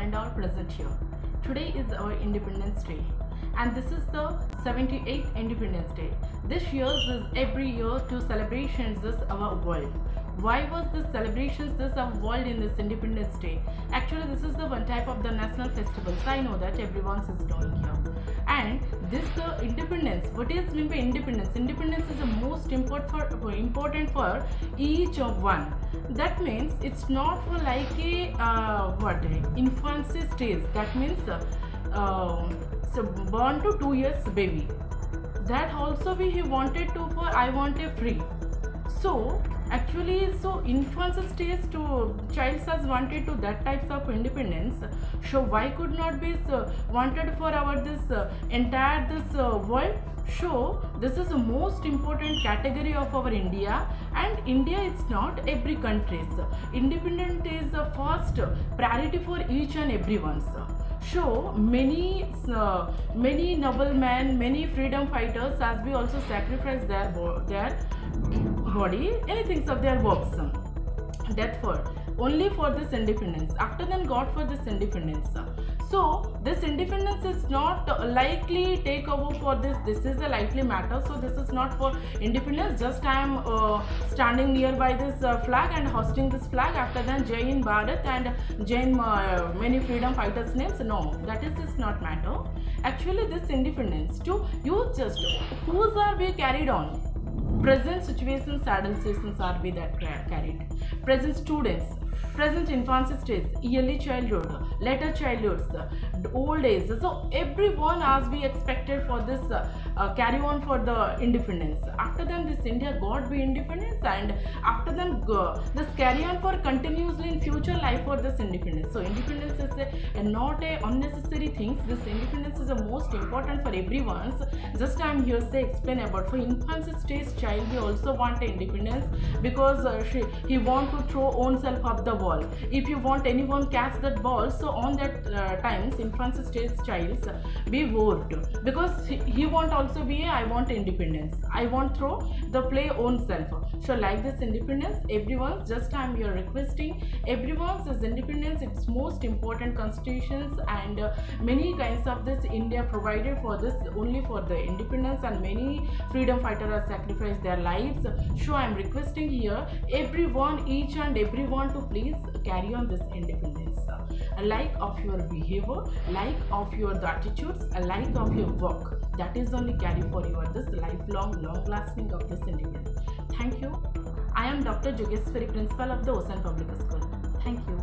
and all present here. Today is our Independence Day, and this is the 78th Independence Day. This year is every year to celebrations this our world. Why was this celebrations this our world in this Independence Day? Actually, this is the one type of the national festivals. I know that everyone is doing here. And this the independence. What is mean by independence? Independence is the most important for each of one. That means it's not for like a infancy stage. That means so born to 2 years baby. That also he wanted to for I want a free. So actually, so infancy stage to child has wanted to that types of independence. So why could not be wanted for our this entire this world? So this is the most important category of our India, and India is not every country's. Independent is the first priority for each and everyone's. So many noblemen, many freedom fighters has we also sacrificed their body, anything of their works. Therefore, only for this independence. After then, got for this independence. So this independence is not likely take over for this. This is a likely matter. So this is not for independence. Just I am standing nearby this flag and hosting this flag. After then, Jai Hind Bharat and Jain many freedom fighters names. No, that is not matter. Actually, this independence to you just whose are we carried on. Present situations, adolescents are we that carried. Present students, present infancy stage, early childhood, later childhoods, old age. So everyone as we expected for this carry on for the independence. After then this India got be independence, and after then this carry on for continuously in future life for this independence. So independence is not a unnecessary thing. This independence is the most important for everyone's. Just I am here say explain about for infancy stage child we also want independence because he want to throw own self up the ball. If you want anyone catch that ball, so on that times infancy stage child be vote because he want also be I want independence. I want throw the play own self. So like this independence, everyone's just I'm here requesting everyone's is independence. It's most important constitutions and many kinds of this India provided for this only for the independence, and many freedom fighters have sacrificed their lives. So I'm requesting here everyone, each and everyone to please carry on this independence. A like of your behavior, like of your attitudes, a like of your work. That is only carry for your this lifelong, long-lasting of this independence. Thank you. I am Dr. Jogeshwari, Principal of the Ocean Public School. Thank you.